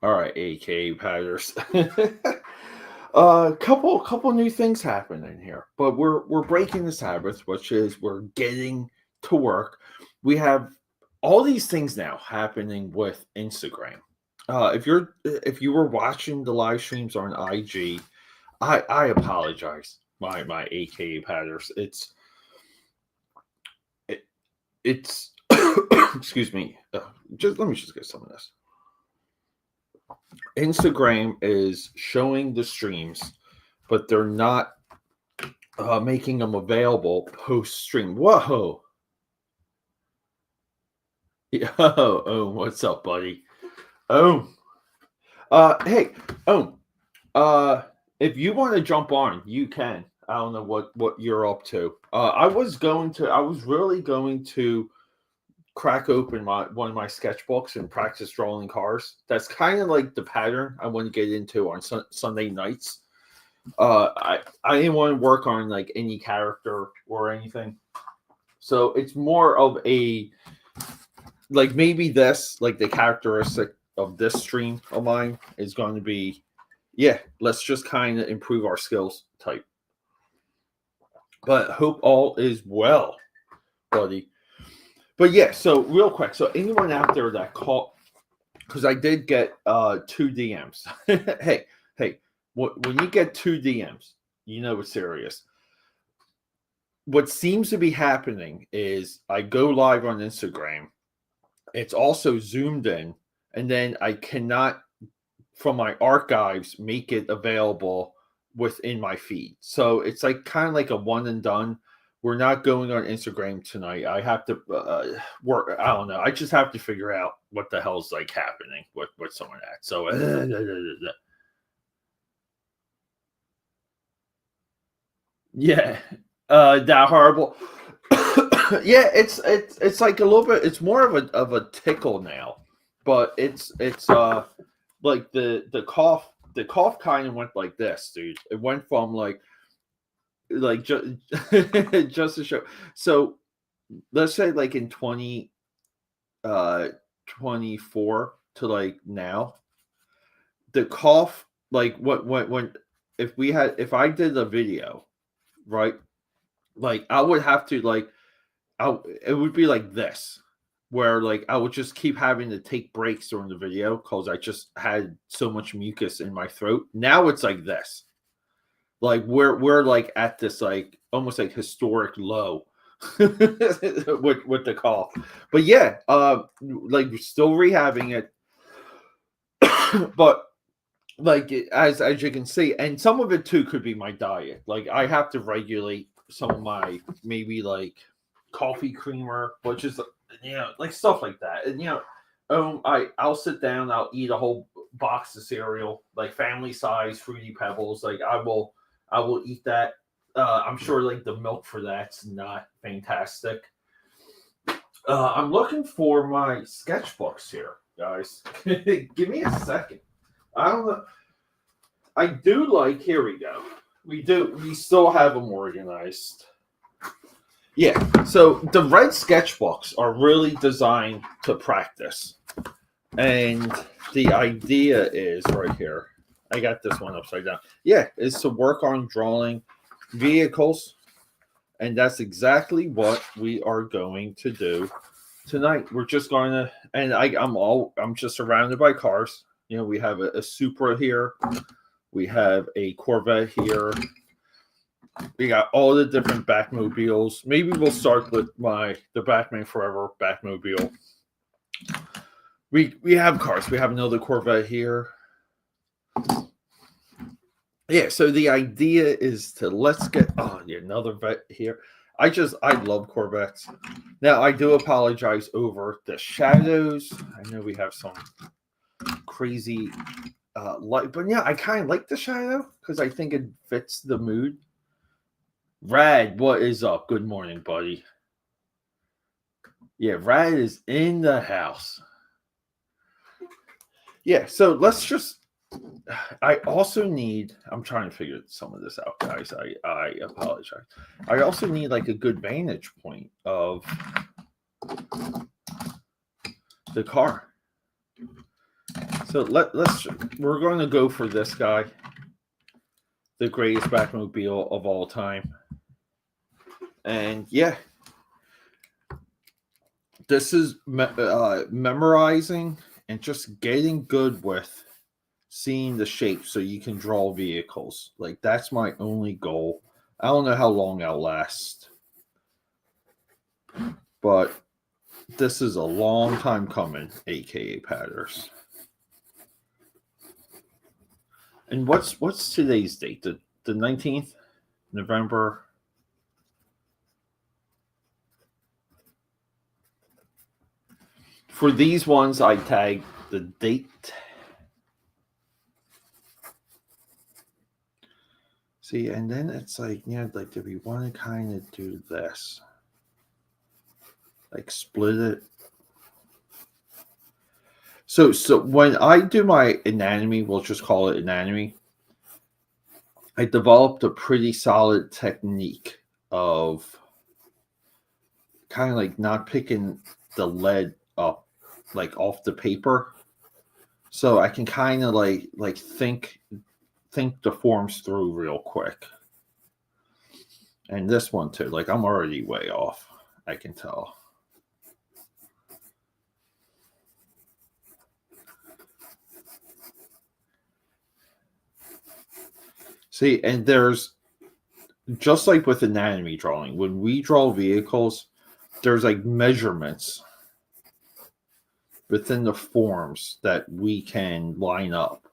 All right, AKAPADers. Couple new things happening here, but we're breaking the Sabbath, which is we're getting to work. We have all these things now happening with Instagram. If you were watching the live streams on IG, I apologize, my AKAPADers. It, it's excuse me. Just let me just get some of this. Instagram is showing the streams, but they're not making them available post stream. Whoa. Yo, oh, what's up, buddy? Oh, hey, oh, if you want to jump on, you can. I don't know what you're up to. I was really going to crack open one of my sketchbooks and practice drawing cars. That's kind of like the pattern I want to get into on Sunday nights. I didn't want to work on like any character or anything, so it's more of a like maybe this like the characteristic of this stream of mine is going to be, yeah, let's just kind of improve our skills type. But hope all is well, buddy. But yeah, so real quick, so anyone out there that called, because I did get 2 DMs. hey, when you get 2 DMs, you know it's serious. What seems to be happening is I go live on Instagram. It's also zoomed in, and then I cannot, from my archives, make it available within my feed. So it's like kind of like a one and done. We're not going on Instagram tonight. I have to work. I don't know. I just have to figure out what the hell's like happening with someone at. So yeah, that horrible. Yeah, it's like a little bit. It's more of a tickle now, but it's like the cough. The cough kind of went like this, dude. It went from like just just to show. So let's say like in 24 to like now, the cough like what when if I did a video, right, like I would have to like it would be like this, where like I would just keep having to take breaks during the video because I just had so much mucus in my throat. Now it's like this, like we're like at this like almost like historic low with the cough. But yeah, like still rehabbing it, but like as you can see, and some of it too could be my diet. Like I have to regulate some of my maybe like coffee creamer, which is like stuff like that. And I'll sit down, I'll eat a whole box of cereal, like family size Fruity Pebbles. Like I will eat that. I'm sure like the milk for that's not fantastic. I'm looking for my sketchbooks here, guys. Give me a second. I don't know. I do like. Here we go. We still have them organized. Yeah. So the red sketchbooks are really designed to practice, and the idea is right here. I got this one upside down. Yeah, is to work on drawing vehicles, and that's exactly what we are going to do tonight. We're just going to, and I'm just surrounded by cars. We have a Supra here. We have a Corvette here. We got all the different Batmobiles. Maybe we'll start with the Batman Forever Batmobile. We have cars. We have another Corvette here. Yeah, so the idea is to let's get another vet here. I love Corvettes. Now I do apologize over the shadows. I know we have some crazy light, but yeah, I kind of like the shadow because I think it fits the mood. Rad, what is up? Good morning, buddy. Yeah, Rad is in the house. Yeah, so let's just. I also need. I'm trying to figure some of this out, guys. I apologize. I also need like a good vantage point of the car. So we're going to go for this guy, the greatest Batmobile of all time. And yeah, this is memorizing and just getting good with seeing the shape so you can draw vehicles. Like, that's my only goal. I don't know how long I'll last, but this is a long time coming, AKAPADers. And what's today's date? The 19th, November. For these ones, I tag the date. See, and then it's like, yeah, like, do we want to kind of do this? Like, split it. So when I do my anatomy, we'll just call it anatomy, I developed a pretty solid technique of kind of like not picking the lead up, like, off the paper. So I can kind of like think the forms through real quick. And this one too, like, I'm already way off, I can tell. See, and there's, just like with anatomy drawing, when we draw vehicles, there's like measurements within the forms that we can line up.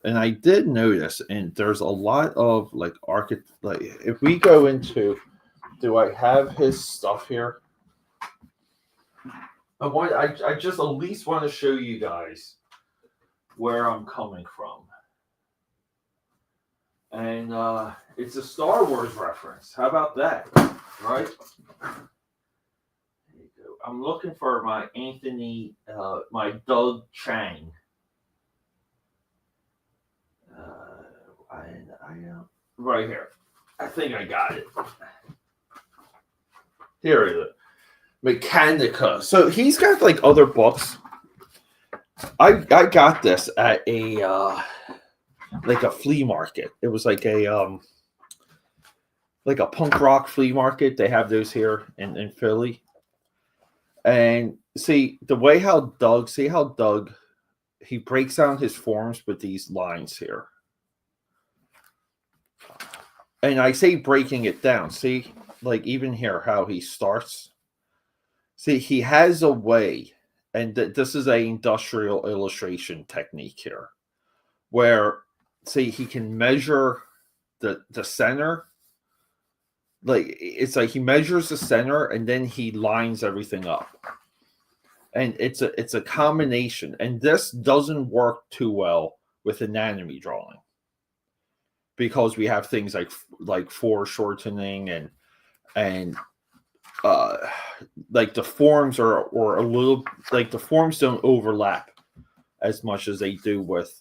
And I did notice, and there's a lot of like like, if we go into, do I have his stuff here? I just at least want to show you guys where I'm coming from. And it's a Star Wars reference. How about that? Right? There you go. I'm looking for my my Doug Chang. Right here. I think I got it. Here it is. Mechanica. So he's got like other books. I got this at a like a flea market. It was like a punk rock flea market. They have those here in Philly. And see how Doug he breaks down his forms with these lines here. And I say breaking it down. See, like, even here, how he starts. See, he has a way, and this is an industrial illustration technique here, where, see, he can measure the center. Like, it's like he measures the center, and then he lines everything up. And it's a combination. And this doesn't work too well with anatomy drawing, because we have things like foreshortening and like the forms are a little, like, the forms don't overlap as much as they do with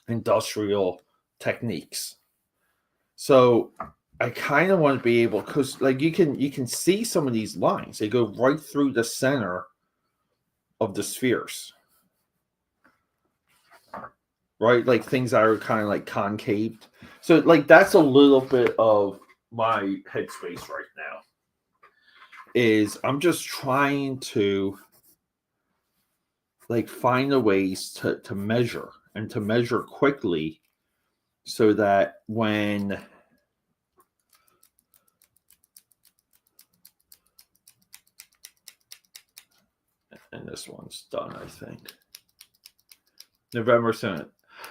industrial techniques. So I kind of want to be able, because like you can see some of these lines, they go right through the center of the spheres, right? Like things that are kind of like concaved. So like that's a little bit of my headspace right now. Is I'm just trying to like find the ways to measure, and to measure quickly, so that when and this one's done, I think. November 7th.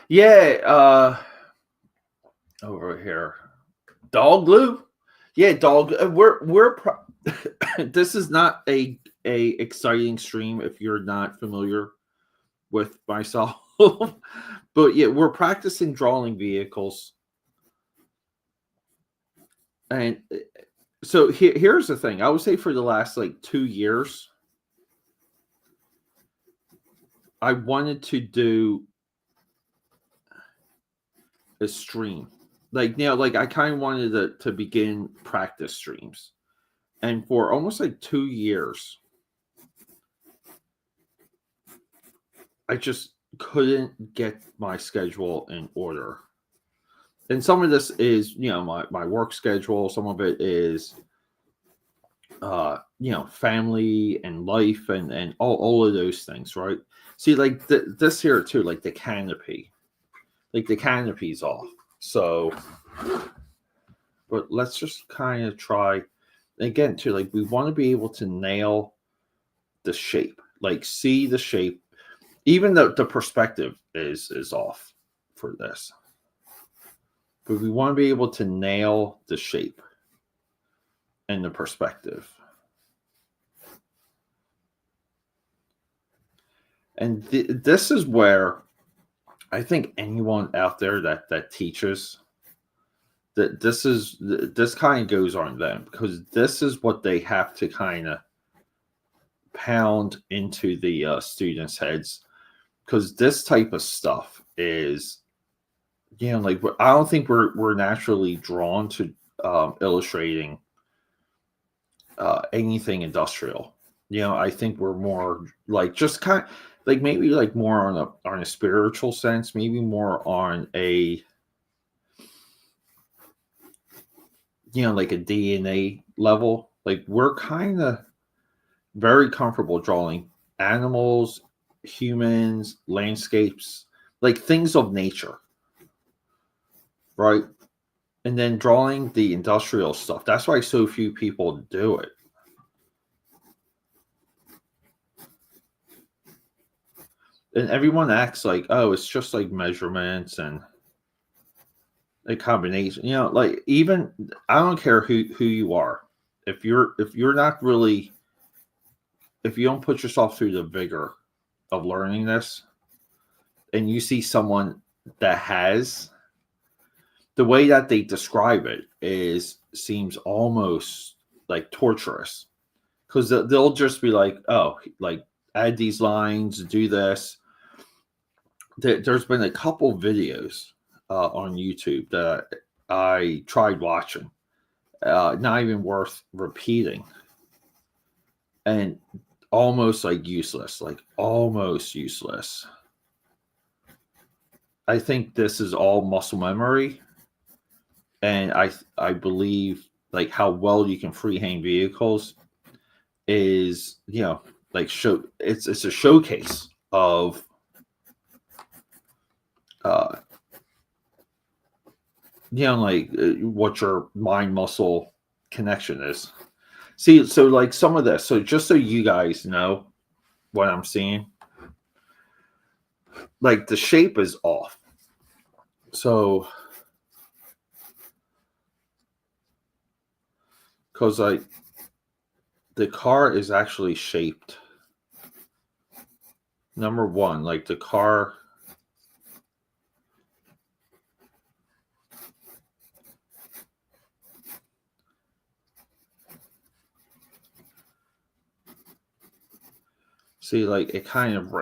Yeah, over here. Dog glue? Yeah, dog. We're this is not a exciting stream if you're not familiar with myself. But yeah, we're practicing drawing vehicles. And so here's the thing. I would say for the last like 2 years, I wanted to do a stream. Like, you know, like I kind of wanted to begin practice streams. And for almost like 2 years, I just couldn't get my schedule in order. And some of this is, my work schedule. Some of it is, family and life and all of those things, right? See, like this here too, like the canopy. Like the canopy's off. So, but let's just kind of try again too. Like we want to be able to nail the shape, like see the shape. Even the perspective is off for this, but we want to be able to nail the shape and the perspective. And this is where I think anyone out there that teaches, that this kind of goes on them, because this is what they have to kind of pound into the students' heads, because this type of stuff is, like I don't think we're naturally drawn to illustrating anything industrial. I think we're more like just kind of like maybe like more on a spiritual sense, maybe more on a like a DNA level. Like we're kind of very comfortable drawing animals, humans, landscapes, like things of nature, right? And then drawing the industrial stuff. That's why so few people do it. And everyone acts like, oh, it's just like measurements and a combination. Like even I don't care who you are. If you're not really, if you don't put yourself through the vigor of learning this, and you see someone that has, the way that they describe it seems almost like torturous, because they'll just be like, oh, like add these lines, do this. There's been a couple videos on YouTube that I tried watching, not even worth repeating, and almost like useless, like almost useless. I think this is all muscle memory, and I believe like how well you can freehand vehicles is, like it's a showcase of like what your mind muscle connection is. See, so like some of this, so just so you guys know what I'm seeing, like the shape is off. So, because like the car is actually shaped. Number one, like the car. See, like it kind of,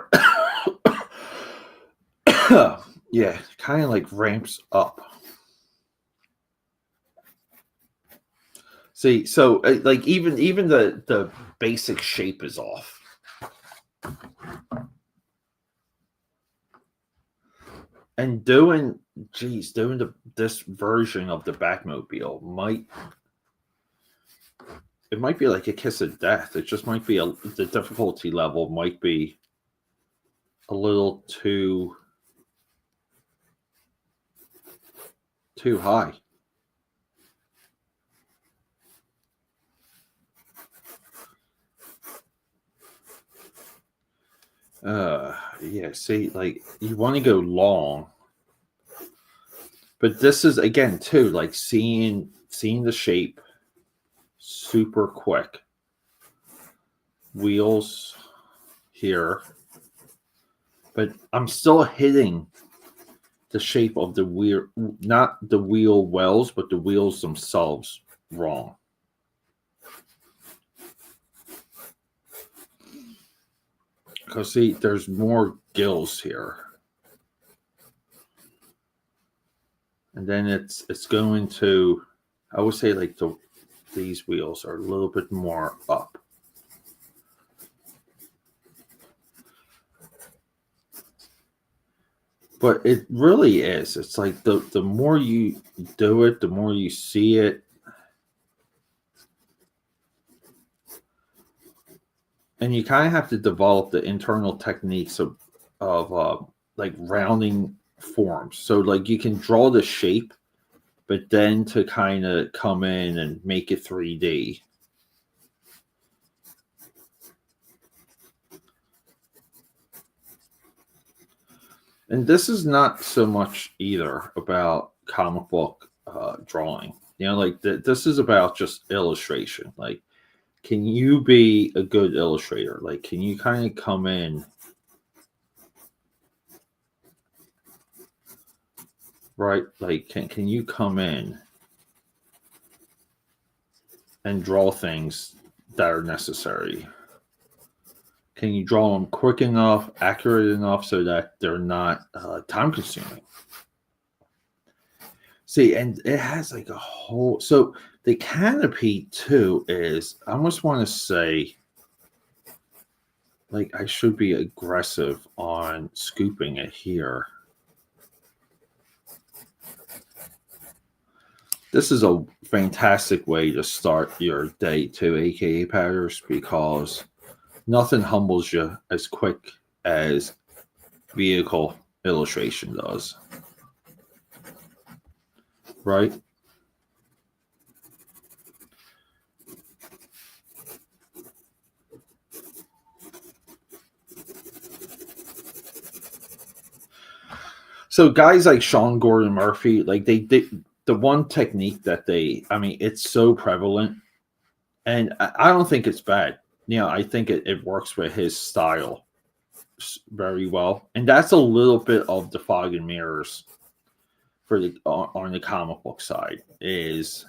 yeah, kind of like ramps up. See, so like even the basic shape is off. And doing this version of the Batmobile might be like a kiss of death. It just might be the difficulty level might be a little too high. Yeah, see, like you want to go long, but this is again too like seeing the shape super quick. Wheels here, but I'm still hitting the shape of the wheel, not the wheel wells, but the wheels themselves wrong. Because see, there's more gills here. And then it's going to, I would say like these wheels are a little bit more up. But it really is. It's like the more you do it, the more you see it, and you kind of have to develop the internal techniques of like rounding forms. So like you can draw the shape, but then to kind of come in and make it 3D. And this is not so much either about comic book drawing. You know, like this is about just illustration. Like, can you be a good illustrator? Like, can you kind of come in, right? Like, can you come in and draw things that are necessary? Can you draw them quick enough, accurate enough, so that they're not time consuming? See, and it has like a whole. So the canopy too is. I almost want to say, like, I should be aggressive on scooping it here. This is a fantastic way to start your day too, aka patters, because nothing humbles you as quick as vehicle illustration does. Right? So guys like Sean Gordon Murphy, like they the one technique that I mean, it's so prevalent, and I don't think it's bad. You know, I think it works with his style very well, and that's a little bit of the fog and mirrors for the on the comic book side is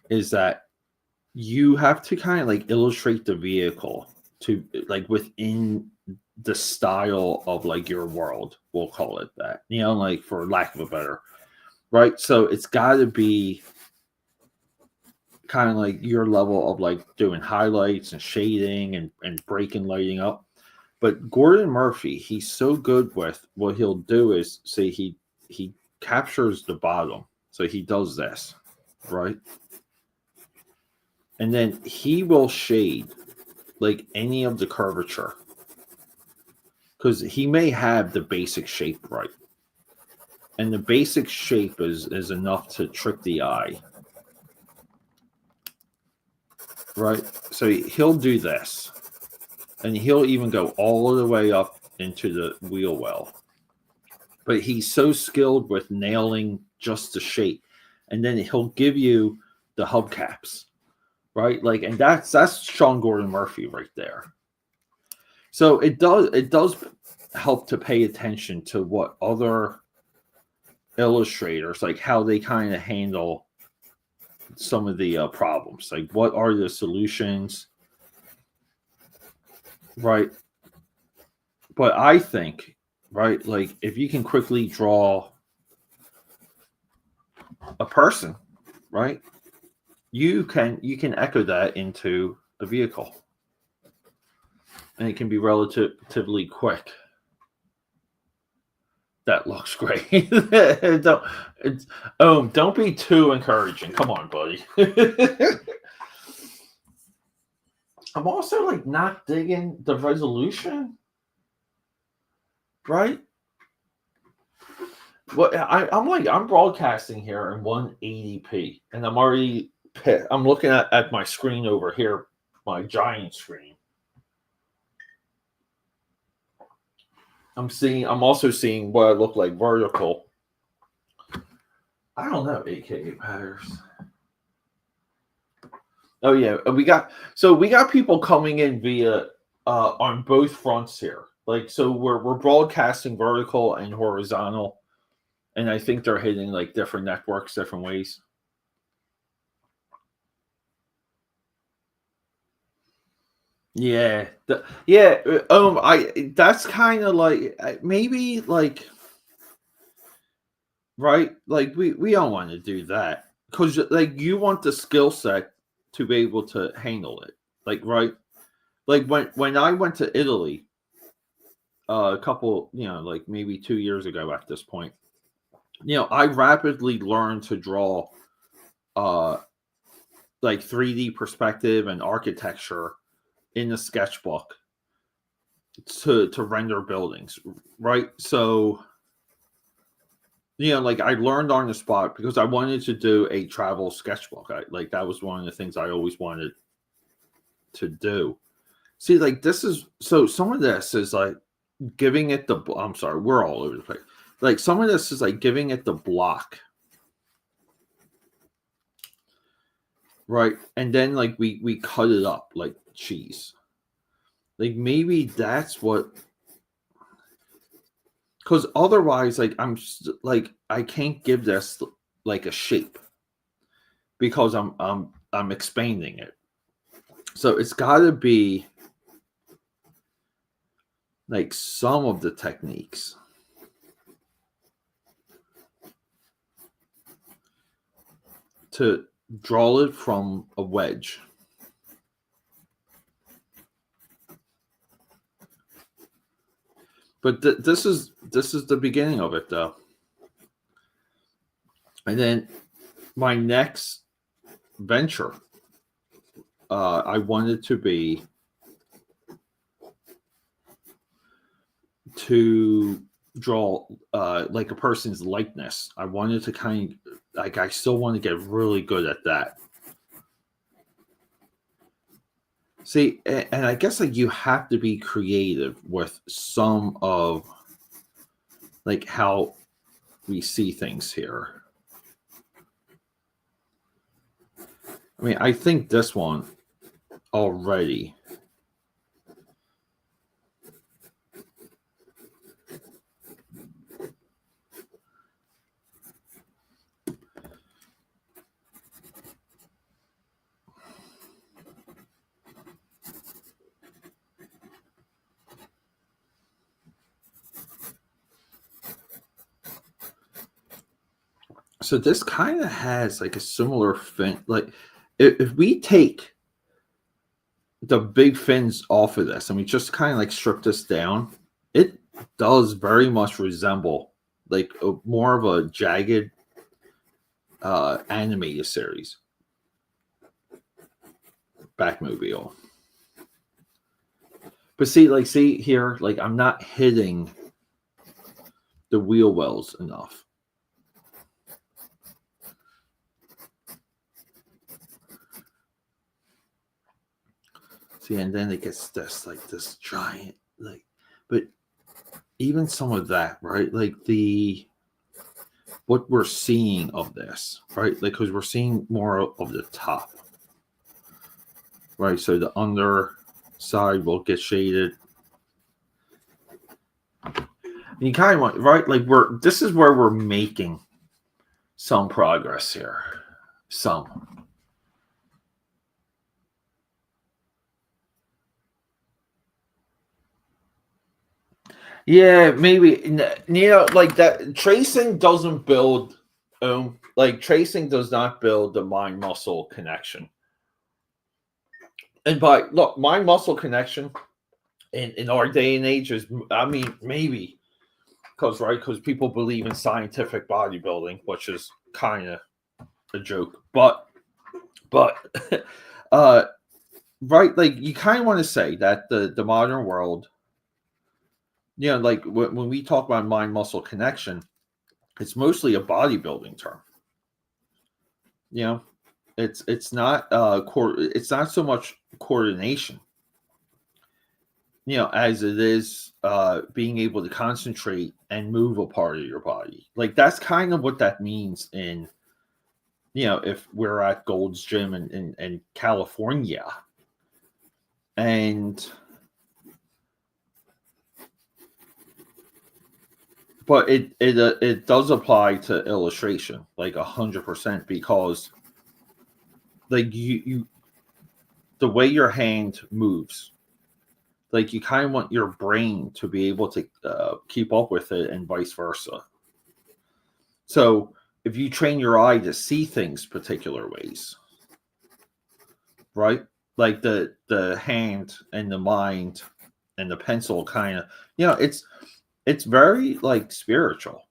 that you have to kind of like illustrate the vehicle to like within the style of like your world, we'll call it that, you know, like for lack of a better, right? So it's got to be kind of like your level of like doing highlights and shading and breaking lighting up. But Gordon Murphy, he's so good with what he'll do is say he captures the bottom. So he does this, right? And then he will shade like any of the curvature because he may have the basic shape right. And the basic shape is enough to trick the eye. Right? So he'll do this. And he'll even go all the way up into the wheel well. But he's so skilled with nailing just the shape. And then he'll give you the hubcaps. Right? Like, and that's Sean Gordon Murphy right there. So it does help to pay attention to what other illustrators, like how they kind of handle some of the problems. Like, what are the solutions? Right. But I think, right, like if you can quickly draw a person, right, you can echo that into a vehicle. And it can be relatively quick. That looks great. Don't be too encouraging. Come on, buddy. I'm also like not digging the resolution, right? Well, I'm broadcasting here in 180p, and I'm looking at my screen over here, my giant screen. I'm also seeing what I look like vertical. I don't know, AKA patterns. Oh yeah, we got people coming in via on both fronts here. Like, so we're broadcasting vertical and horizontal, and I think they're hitting like different networks, different ways. Yeah, I that's kind of like maybe like right, like we don't want to do that because like you want the skill set to be able to handle it, like right, like when I went to Italy, a couple, like maybe 2 years ago at this point. I rapidly learned to draw uh like 3D perspective and architecture in the sketchbook to render buildings, right? So, like I learned on the spot because I wanted to do a travel sketchbook. Like that was one of the things I always wanted to do. See, like this is so some of this is like giving it the I'm sorry, we're all over the place. Like some of this is like giving it the block. Right. And then like we cut it up like cheese. Like maybe that's what, because otherwise like like I can't give this like a shape because I'm expanding it. So it's got to be like some of the techniques to draw it from a wedge. But this is the beginning of it though. And then my next venture, I wanted to be to draw like a person's likeness. I wanted to kind of like I still want to get really good at that. See, and I guess like you have to be creative with some of like how we see things here. I mean, I think this one already. So this kind of has like a similar fin. Like if we take the big fins off of this and we just kind of like strip this down, it does very much resemble like more of a jagged animated series. Backmobile. But see here, like I'm not hitting the wheel wells enough. See, and then it gets this like this giant like, but even some of that, right? Like what we're seeing of this, right? Like because we're seeing more of the top, right? So the underside will get shaded. You kind of want, right? Like this is where we're making some progress here. Some. Yeah, maybe like that. Tracing doesn't build. Like tracing does not build the mind muscle connection. And by look, mind muscle connection in our day and age is, I mean, maybe because people believe in scientific bodybuilding, which is kind of a joke, but uh, right, like you kind of want to say that the modern world, like when we talk about mind muscle connection, it's mostly a bodybuilding term. It's not it's not so much coordination, as it is being able to concentrate and move a part of your body. Like that's kind of what that means in, if we're at Gold's Gym in California, and but it does apply to illustration like 100% because like you the way your hand moves, like you kind of want your brain to be able to keep up with it and vice versa. So if you train your eye to see things particular ways, right? Like the hand and the mind and the pencil kind of, it's very like spiritual.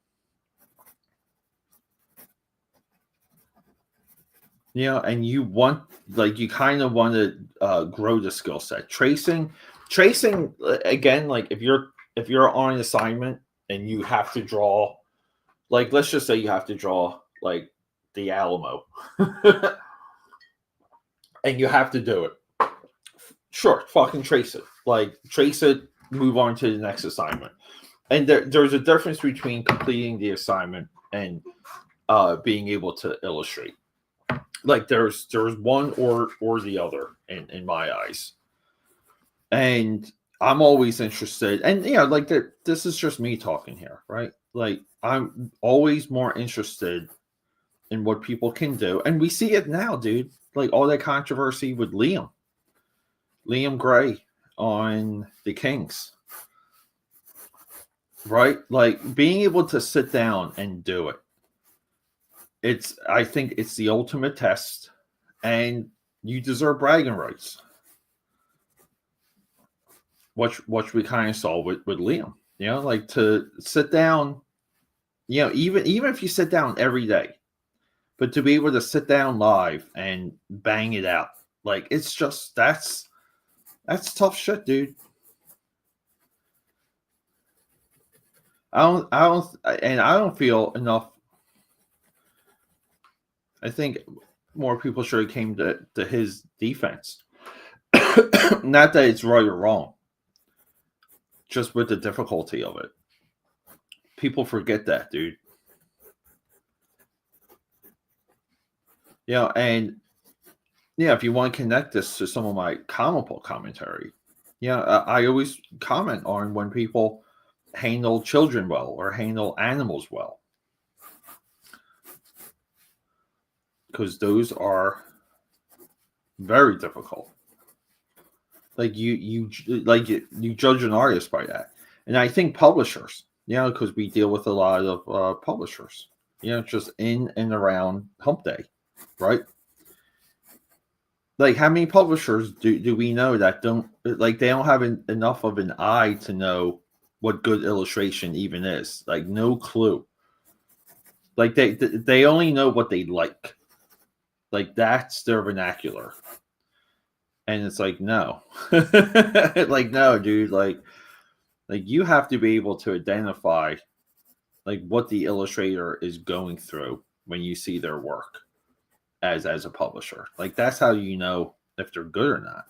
And you want, like, you kind of want to grow the skill set. Tracing again, like if you're on an assignment and you have to draw, like, let's just say you have to draw like the Alamo, and you have to do it. Sure, fucking trace it. Like, trace it, move on to the next assignment. And there's a difference between completing the assignment and being able to illustrate. Like, there's one or the other in my eyes. And I'm always interested, and like this is just me talking here, right? Like, I'm always more interested in what people can do, and we see it now, dude. Like, all that controversy with Liam Gray on the Kings, right? Like, being able to sit down and do it. I think it's the ultimate test, and you deserve bragging rights. What we kind of saw with Liam, like, to sit down, even if you sit down every day, but to be able to sit down live and bang it out, like, it's just, that's tough shit, dude. I don't feel enough. I think more people should have came to his defense. Not that it's right or wrong, just with the difficulty of it. People forget that, dude. And if you want to connect this to some of my comic book commentary, I always comment on when people handle children well or handle animals well, because those are very difficult. Like, you judge an artist by that. And I think publishers, because we deal with a lot of publishers, just in and around Hump Day, right? Like, how many publishers do we know that they don't have enough of an eye to know what good illustration even is? Like, no clue. Like, they only know what they like. Like, that's their vernacular. And it's like, no. Like, no, dude. Like, you have to be able to identify, like, what the illustrator is going through when you see their work as a publisher. Like, that's how you know if they're good or not.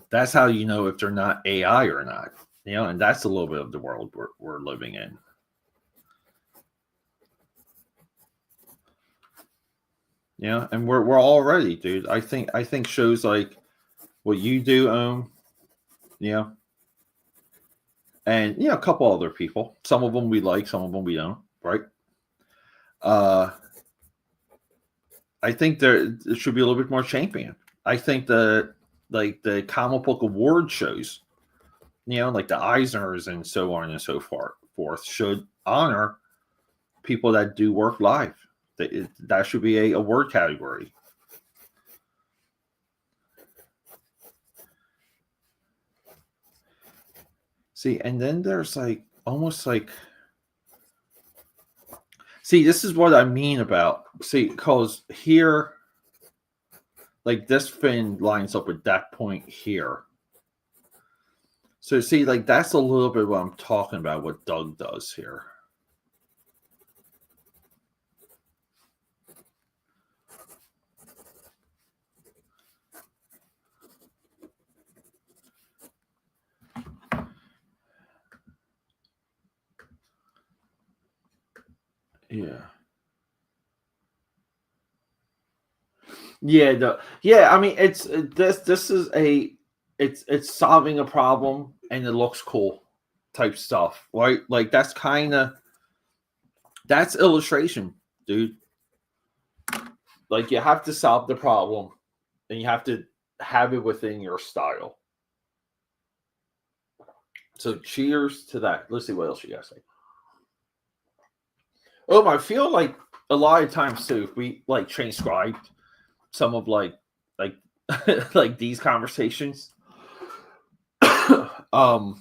That's how you know if they're not AI or not. And that's a little bit of the world we're living in. And we're all ready, dude. I think shows like what you do, and a couple other people. Some of them we like, some of them we don't, right? I think there should be a little bit more champion. I think the comic book award shows, like the Eisners and so on and so forth, should honor people that do work live. That should be a award category. See, and then there's like almost like, see, this is what I mean about, because here, like, this fin lines up with that point here. So see, like, that's a little bit what I'm talking about, what Doug does here. Yeah. Yeah. I mean, it's this is it's solving a problem and it looks cool type stuff, right? Like, that's illustration, dude. Like, you have to solve the problem and you have to have it within your style. So cheers to that. Let's see what else you guys say. I feel like a lot of times too, if we like transcribed some of like like these conversations, um,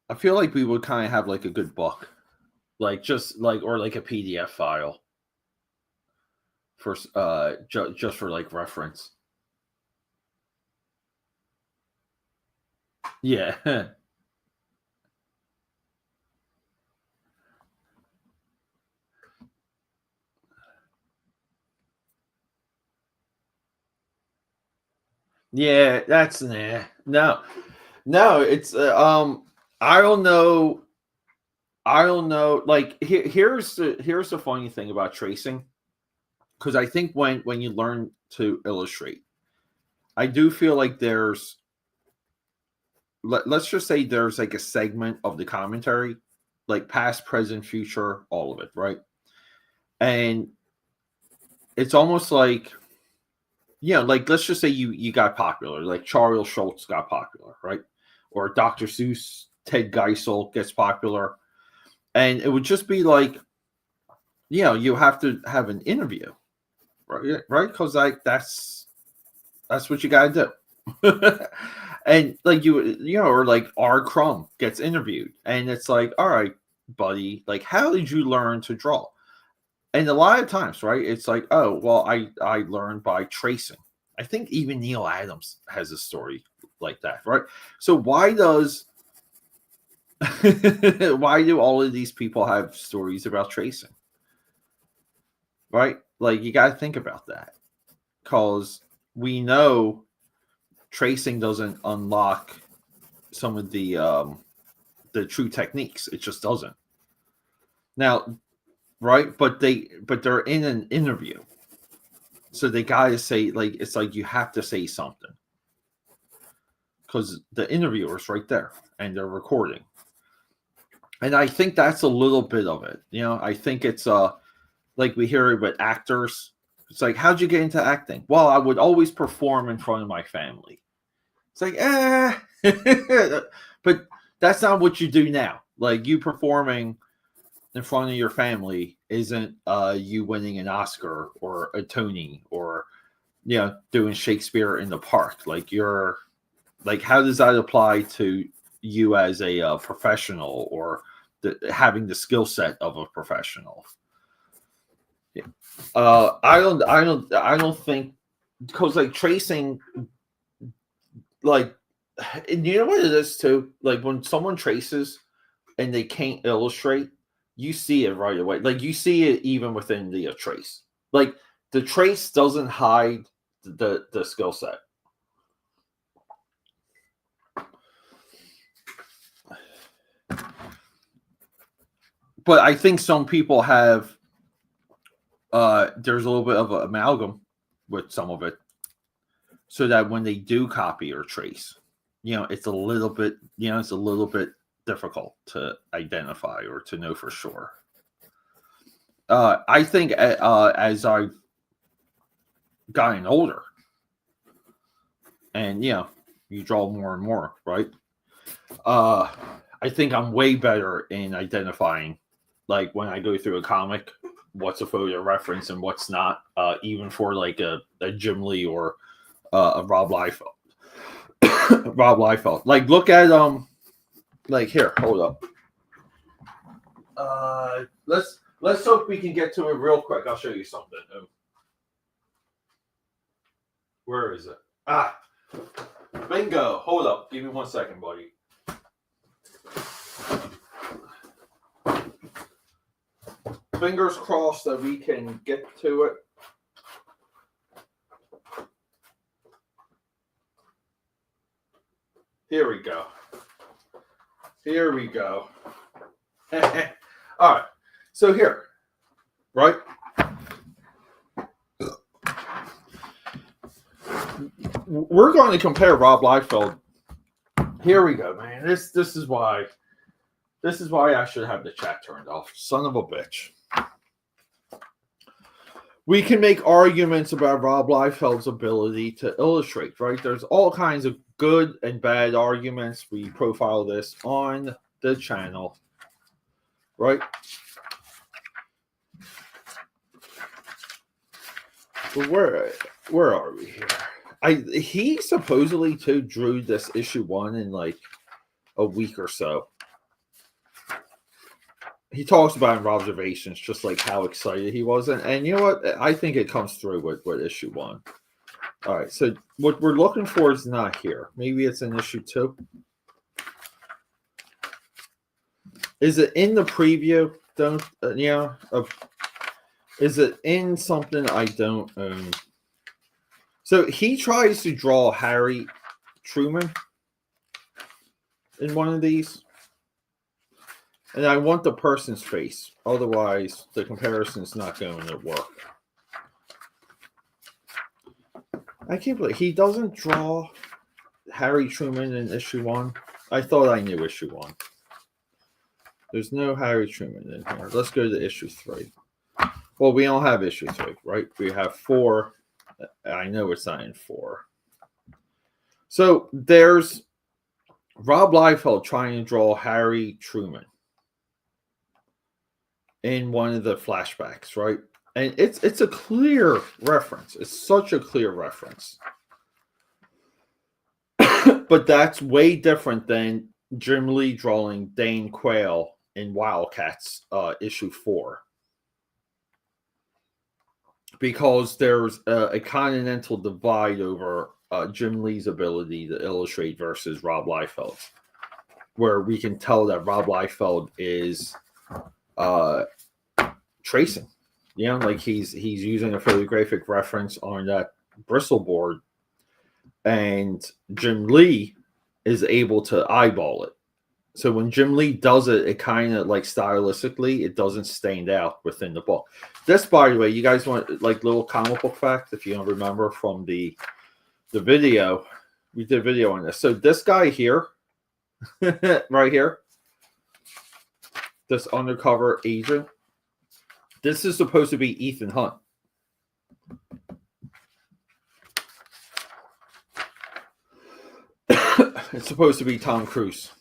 I feel like we would kind of have like a good book, like just like or like a PDF file for just for like reference. Yeah. Yeah, that's no, it's I don't know. I don't know. Like here's the funny thing about tracing, because I think when you learn to illustrate, I do feel like let's just say there's like a segment of the commentary, like past, present, future, all of it, right? And it's almost like, like let's just say you got popular, like Charles Schultz got popular, right? Or Dr. Seuss, Ted Geisel gets popular, and it would just be like, you have to have an interview, right? Right? Because like that's what you got to do. And like or like R. Crumb gets interviewed, and it's like, all right, buddy, like how did you learn to draw? And a lot of times, right, it's like, oh well, I learned by tracing. I think even Neil Adams has a story like that, right? So why does why do all of these people have stories about tracing, right? Like you got to think about that, because we know tracing doesn't unlock some of the true techniques. It just doesn't. Now, right? But they're in an interview, so they gotta say, like, it's like you have to say something, because the interviewer's right there and they're recording. And I think that's a little bit of it. I think it's like we hear it with actors. It's like, how'd you get into acting? Well, I would always perform in front of my family. It's like, but that's not what you do now. Like, you performing in front of your family isn't you winning an Oscar or a Tony, or doing Shakespeare in the park. Like, you're like, how does that apply to you as a professional, or having the skill set of a professional? Yeah. I don't think, because like tracing, like, and you know what it is too. Like when someone traces and they can't illustrate, you see it right away. Like you see it even within the trace. Like the trace doesn't hide the skill set. But I think some people have there's a little bit of an amalgam with some of it, so that when they do copy or trace, it's a little bit, difficult to identify or to know for sure. I think as I've gotten older, and you draw more and more, right? I think I'm way better in identifying, like when I go through a comic, what's a photo reference and what's not. Even for like a Jim Lee or a Rob Liefeld. Rob Liefeld. Like look at like here, hold up. Let's hope we can get to it real quick. I'll show you something. Where is it? Bingo. Hold up. Give me 1 second, buddy. Fingers crossed that we can get to it. Here we go. Here we go. All right. So here, right? We're going to compare Rob Liefeld. Here we go, man. This is why I should have the chat turned off. Son of a bitch. We can make arguments about Rob Liefeld's ability to illustrate, right? There's all kinds of good and bad arguments. We profile this on the channel, right? But where are we here? He supposedly too drew this issue 1 in like a week or so. He talks about in observations just like how excited he was, and you know what? I think it comes through with issue 1. All right, so what we're looking for is not here. Maybe it's in issue 2. Is it in the preview? Don't is it in something I don't own? So he tries to draw Harry Truman in one of these. And I want the person's face. Otherwise, the comparison's not going to work. I can't believe he doesn't draw Harry Truman in issue 1. I thought I knew issue 1. There's no Harry Truman in here. Let's go to issue 3. Well, we don't have issue 3, right? We have 4. I know it's not in 4. So there's Rob Liefeld trying to draw Harry Truman in one of the flashbacks, right? And it's a clear reference. It's such a clear reference. But that's way different than Jim Lee drawing Dane Quayle in Wildcats issue 4. Because there's a continental divide over Jim Lee's ability to illustrate versus Rob Liefeld's, where we can tell that Rob Liefeld is tracing. Like he's using a photographic reference on that Bristol board, and Jim Lee is able to eyeball it. So when Jim Lee does it, it kind of like stylistically, it doesn't stand out within the book. This, by the way, you guys want like little comic book fact, if you don't remember from the video, we did a video on this. So this guy here, right here, this undercover agent, this is supposed to be Ethan Hunt. It's supposed to be Tom Cruise.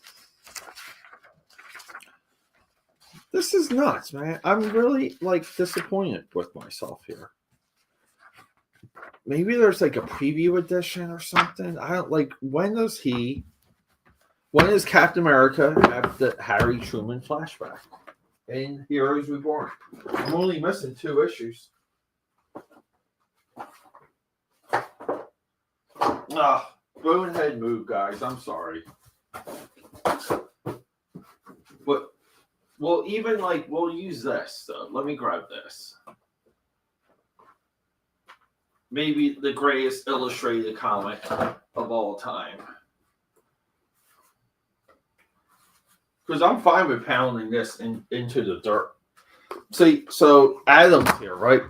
This is nuts, man. I'm really like disappointed with myself here. Maybe there's like a preview edition or something. I don't like. When does Captain America have the Harry Truman flashback in Heroes Reborn? I'm only missing 2 issues. Bonehead move, guys. I'm sorry. But we'll even we'll use this though. Let me grab this. Maybe the greatest illustrated comic of all time. Because I'm fine with pounding this into the dirt. See, so Adam's here, right?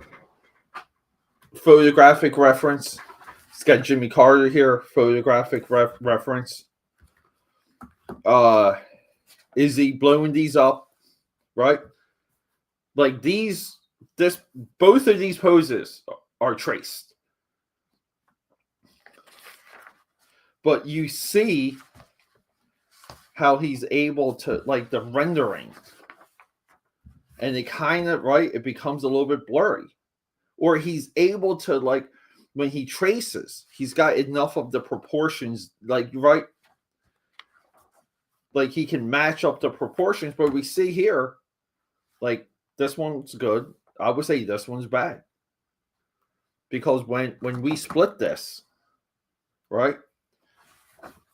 Photographic reference. It's got Jimmy Carter here. Photographic reference. Is he blowing these up? Right? Like both of these poses are traced. But you see how he's able to, like the rendering. And it kind of, right, it becomes a little bit blurry. Or he's able to, like, when he traces, he's got enough of the proportions, like, right? Like, he can match up the proportions. But we see here, like, this one's good. I would say this one's bad. Because when we split this, right?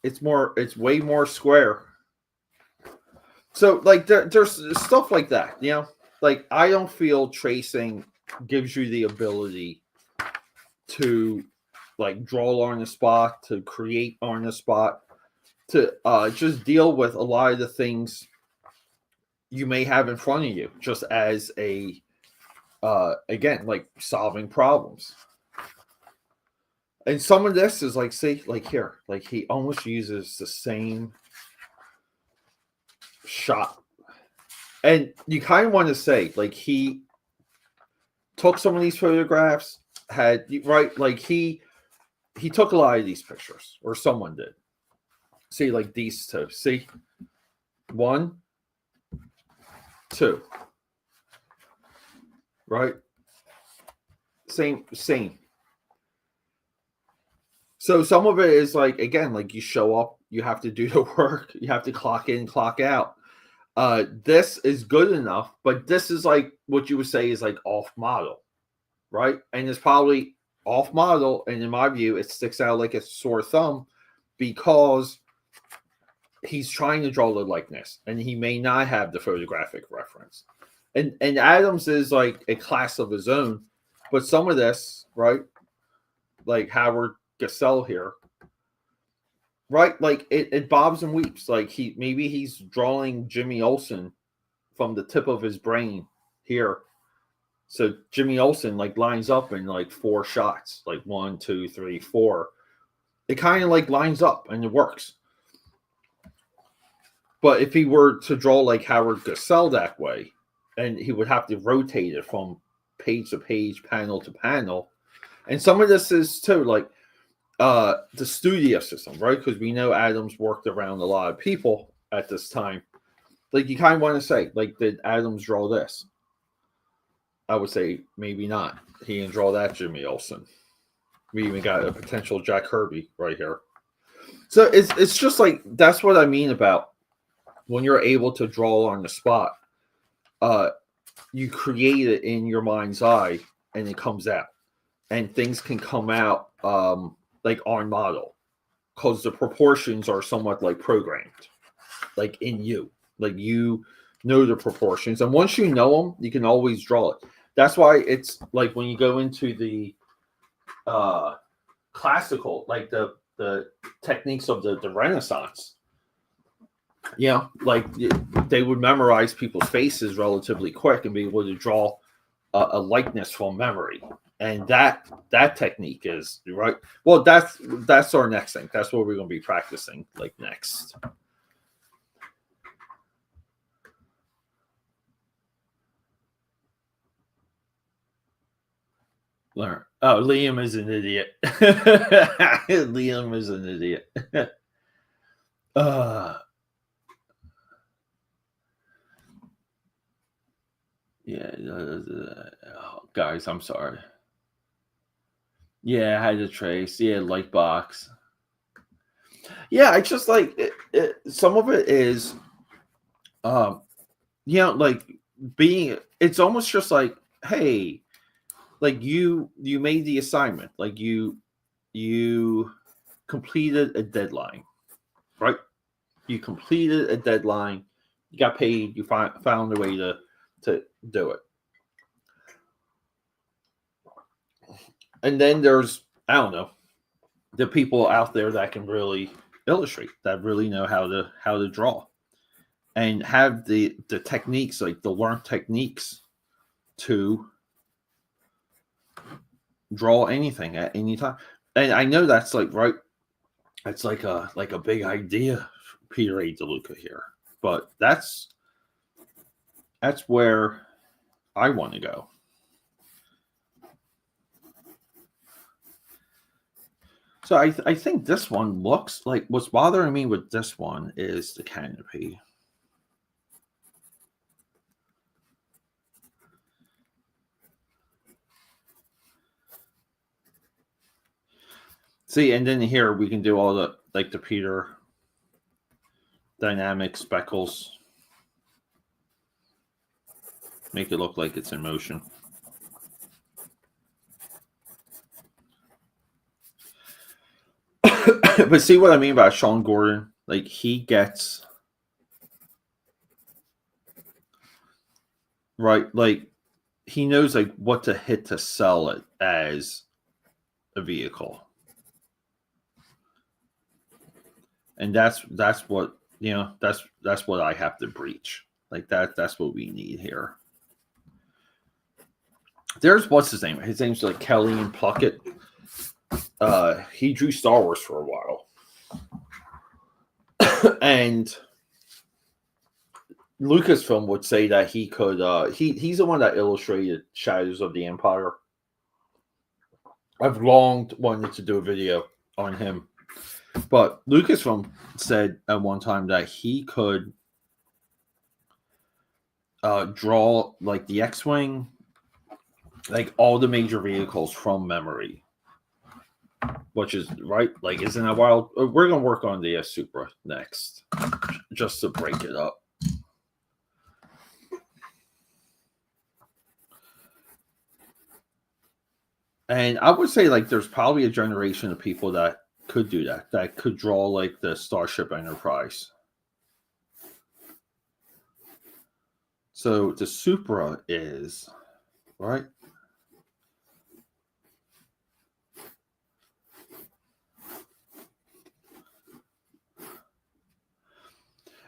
It's way more square. So, like, there's stuff like that, Like, I don't feel tracing gives you the ability to, like, draw on the spot, to create on the spot, to just deal with a lot of the things you may have in front of you, just as a, again, like, solving problems. And some of this is like, see, like here, like he almost uses the same shot. And you kind of want to say, like, he took some of these photographs, right? Like he took a lot of these pictures, or someone did. See, like these 2. See? 1, 2. Right? Same. So some of it is like, again, like you show up, you have to do the work, you have to clock in, clock out. This is good enough, but this is like what you would say is like off model, right? And it's probably off model, and in my view, it sticks out like a sore thumb because he's trying to draw the likeness, and he may not have the photographic reference. And Adams is like a class of his own, but some of this, right, like Howard Gassell here, right, like it bobs and weeps. Like he's drawing Jimmy Olsen from the tip of his brain here. So Jimmy Olsen like lines up in like 4 shots, like 1, 2, 3, 4. It kind of like lines up and it works. But if he were to draw like Howard Gassell that way, and he would have to rotate it from page to page, panel to panel. And some of this is too like the studio system, right? Because we know Adams worked around a lot of people at this time. Like you kind of want to say, like, did Adams draw this? I would say maybe not. He didn't draw that Jimmy Olsen. We even got a potential Jack Kirby right here. So it's just like, that's what I mean about when you're able to draw on the spot. You create it in your mind's eye and it comes out. And things can come out like on model because the proportions are somewhat like programmed, like in you. Like you know the proportions. And once you know them, you can always draw it. That's why it's like when you go into the classical, like the techniques of the Renaissance, like they would memorize people's faces relatively quick and be able to draw a likeness from memory. And that technique is right. Well, that's our next thing. That's what we're going to be practicing like next. Learn. Oh, Liam is an idiot. Liam is an idiot. Yeah, guys, I'm sorry. Yeah, I had to trace. Yeah, light box. Yeah, I just like it. Some of it is, like being. It's almost just like, hey, like you made the assignment, like you completed a deadline, right? You completed a deadline. You got paid. You found a way to do it. And then there's, I don't know, the people out there that can really illustrate, that really know how to draw and have the techniques, like the learned techniques to draw anything at any time. And I know that's like, right, it's like a big idea, Peter A. DeLuca here, but that's where I want to go. So I think this one looks like, what's bothering me with this one is the canopy. See, and then here we can do all the, like the Peter dynamic speckles. Make it look like it's in motion. But see what I mean by Sean Gordon? Like he gets, right, like he knows like what to hit to sell it as a vehicle. And that's what, that's what I have to breach. Like that's what we need here. There's, what's his name? His name's like Kelly and Pluckett. He drew Star Wars for a while. And Lucasfilm would say that he could he's the one that illustrated Shadows of the Empire. I've long wanted to do a video on him. But Lucasfilm said at one time that he could draw like the X-Wing, like all the major vehicles from memory. which is right. Like, isn't that wild? We're gonna work on the Supra next, just to break it up. And I would say, like, there's probably a generation of people that could do that, that could draw like the Starship Enterprise. So the Supra is right.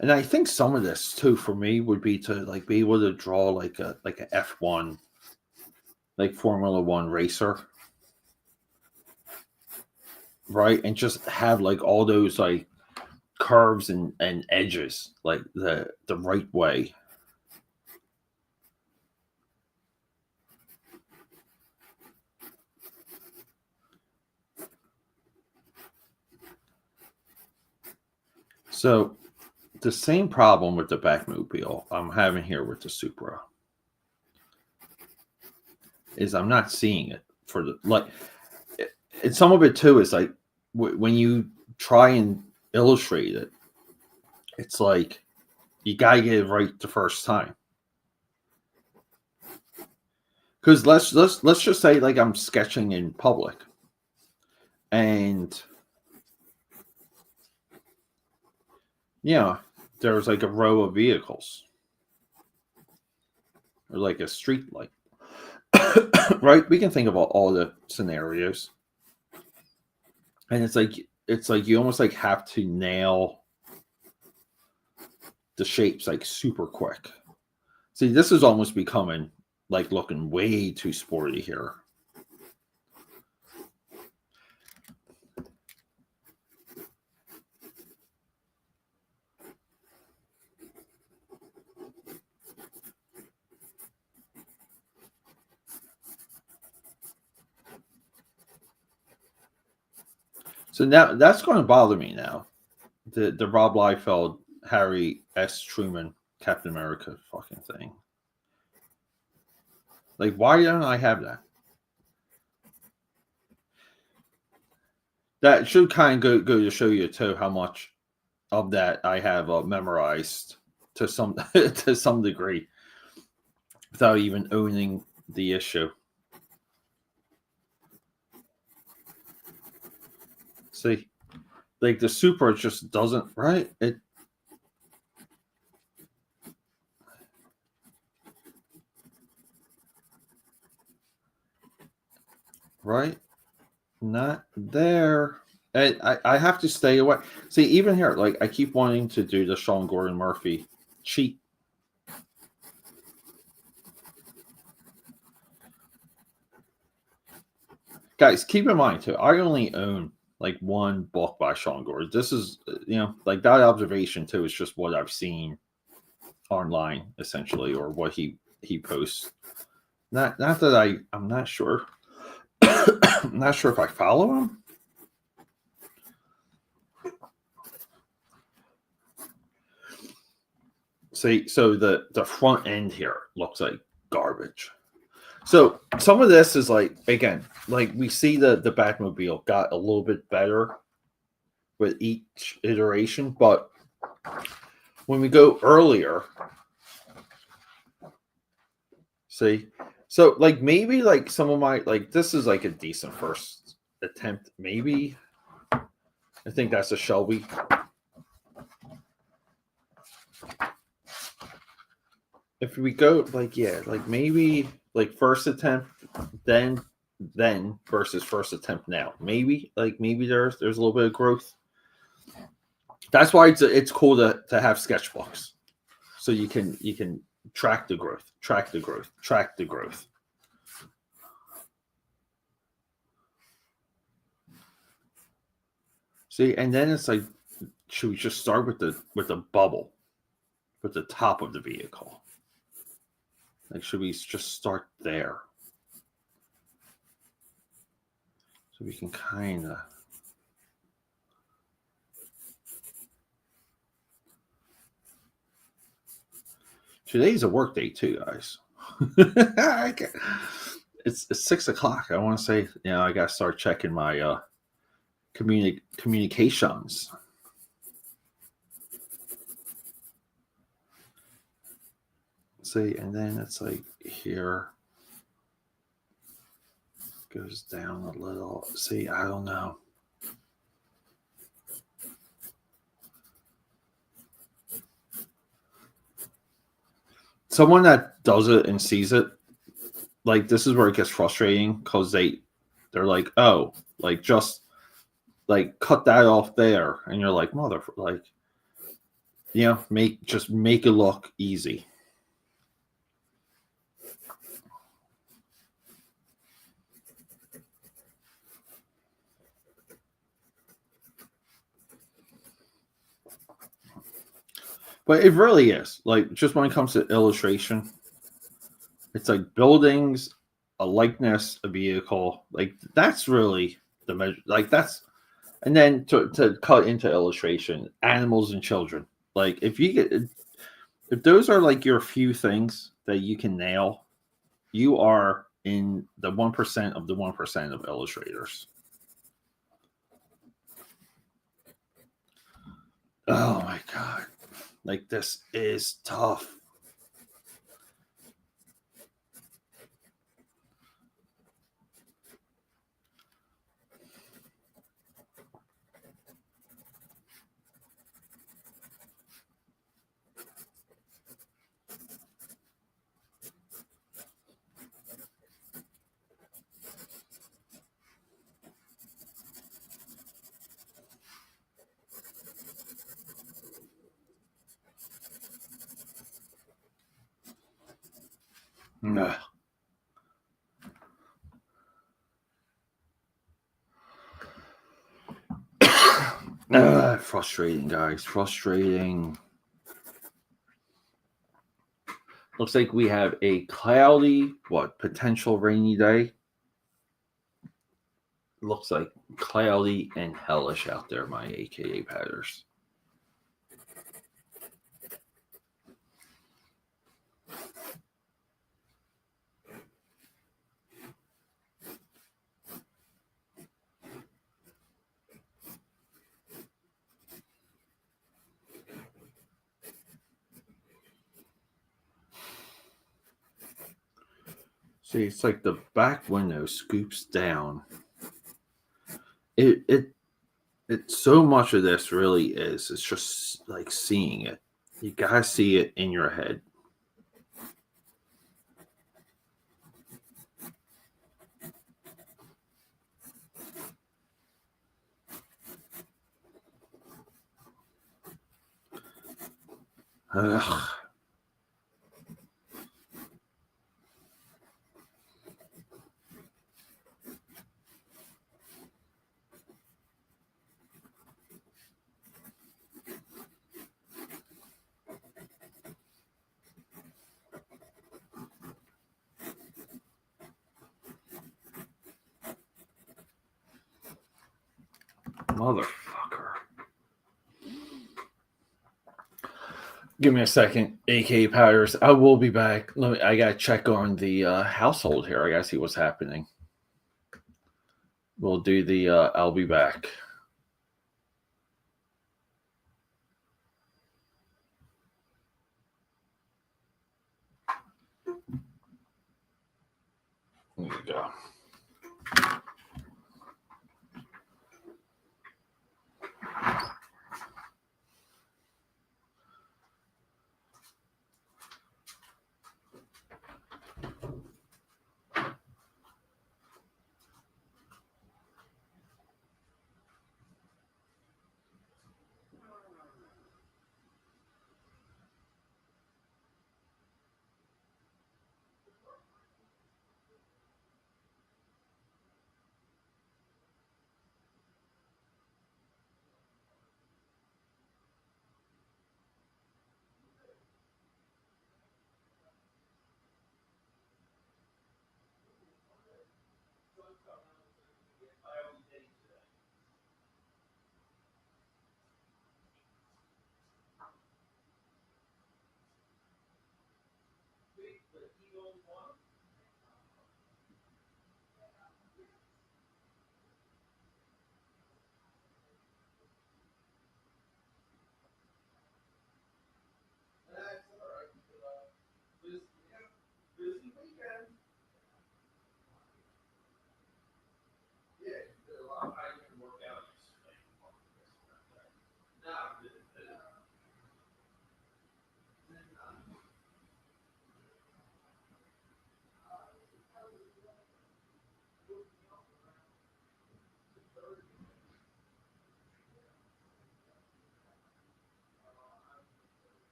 And I think some of this too for me would be to like be able to draw like a F1, like Formula One racer, right? And just have like all those like curves and edges like the right way. So the same problem with the Batmobile I'm having here with the Supra is I'm not seeing it for the like. And some of it too is like when you try and illustrate it, it's like you gotta get it right the first time. Because let's just say like I'm sketching in public, and yeah, there's like a row of vehicles or like a street light, right? We can think about all the scenarios, and it's like you almost like have to nail the shapes like super quick. See, this is almost becoming like looking way too sporty here. So now that's going to bother me now. The Rob Liefeld, Harry S. Truman, Captain America fucking thing. Like, why don't I have that? That should kind of go to show you too how much of that I have memorized to some to some degree without even owning the issue. See, like the Supra just doesn't right. It right, not there. And I have to stay away. See, even here, like I keep wanting to do the Sean Gordon Murphy cheat. Guys, keep in mind too, I only own like one book by Sean Gordon. This is, like that observation too is just what I've seen online, essentially, or what he posts. Not that I'm not sure. I'm not sure if I follow him. See, so the front end here looks like garbage. So some of this is like, again, like we see the Batmobile got a little bit better with each iteration, but when we go earlier, see, so like maybe like some of my like this is like a decent first attempt, maybe. I think that's a Shelby. If we go like, yeah, like maybe like first attempt, then versus first attempt now. Maybe there's a little bit of growth. That's why it's cool to have sketchbooks, so you can track the growth, track the growth, track the growth. See, and then it's like, should we just start with the bubble, with the top of the vehicle? Like, should we just start there? So we can kind of. Today's a work day too, guys. It's 6 o'clock. I want to say, I gotta start checking my communications. See, and then it's like here goes down a little. See, I don't know. Someone that does it and sees it, like this is where it gets frustrating because they're like, oh, like just like cut that off there, and you're like, mother, like, make it look easy. But it really is like just when it comes to illustration, it's like buildings, a likeness, a vehicle, like that's really the measure. Like that's and then to cut into illustration, animals and children. Like if those are like your few things that you can nail, you are in the 1% of the 1% of illustrators. Oh my god. Like this is tough. Ugh. Frustrating, guys. Frustrating. Looks like we have a cloudy, potential rainy day. Looks like cloudy and hellish out there, my AKA padders. See, it's like the back window scoops down. It so much of this really is. It's just like seeing it. You gotta see it in your head. Ugh. Motherfucker. Give me a second, AK Powders. I will be back. I gotta check on the household here. I gotta see what's happening. We'll do the I'll be back. There we go.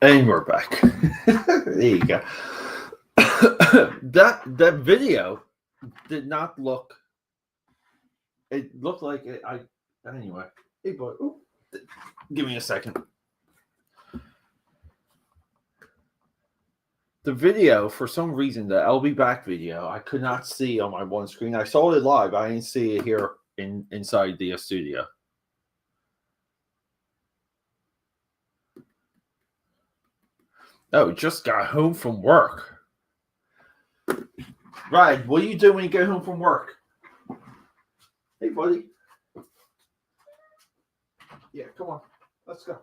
And we're back. There you go. that video did not look. It looked like it. Anyway. Hey boy, ooh, give me a second. The video, for some reason, the "I'll be back" video, I could not see on my one screen. I saw it live. I didn't see it here inside the studio. Oh, just got home from work. Right, what do you do when you get home from work? Hey, buddy. Yeah, come on. Let's go.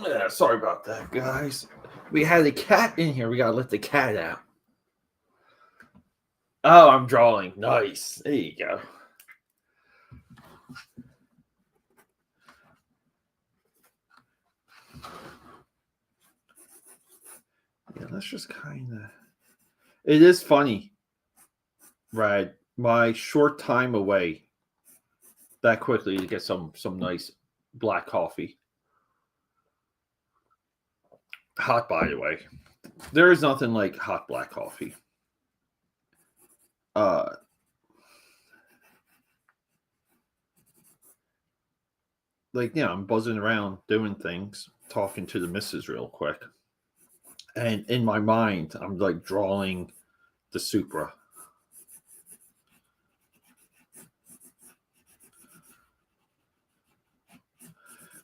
Yeah, sorry about that, guys. We had a cat in here. We gotta let the cat out. Oh, I'm drawing. Nice. There you go. Yeah, let's just kind of. It is funny, right? My short time away that quickly to get some nice black coffee. Hot, by the way. There is nothing like hot black coffee. Like, yeah, I'm buzzing around doing things, talking to the missus real quick. And in my mind, I'm like drawing the Supra.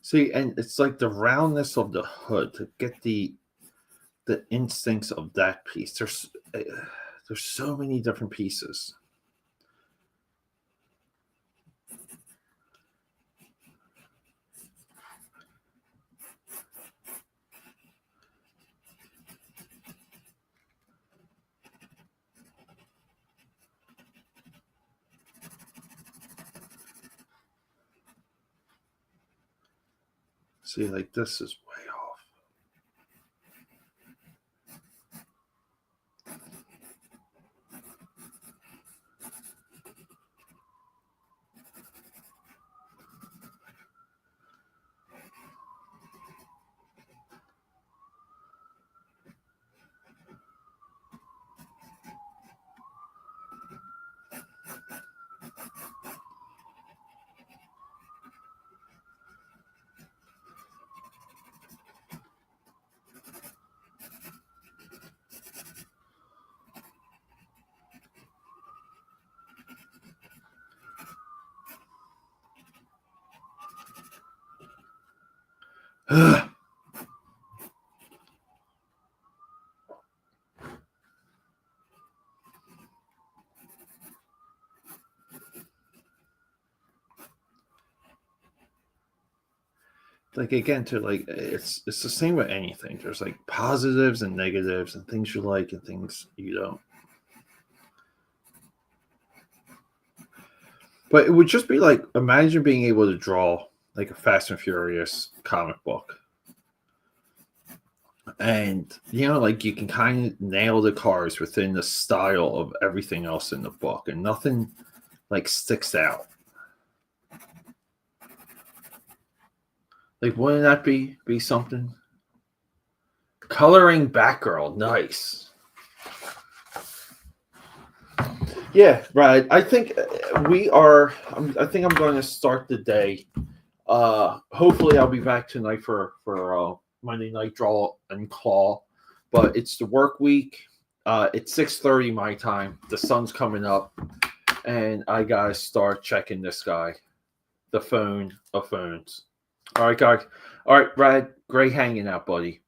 See, and it's like the roundness of the hood to get the instincts of that piece. There's so many different pieces. See, like this is way off. Like, again, to like it's the same with anything. There's like positives and negatives and things you like and things you don't. But it would just be like, imagine being able to draw like a Fast and Furious comic book. And like you can kind of nail the cars within the style of everything else in the book, and nothing like sticks out. Like, wouldn't that be something? Coloring Batgirl, nice. Yeah, right. I think we are. I think I'm going to start the day. Hopefully, I'll be back tonight for Monday Night Draw and Claw, but it's the work week. It's 6:30 my time. The sun's coming up, and I gotta start checking this guy, the phone of phones. All right, guys. All right, Brad. Great hanging out, buddy.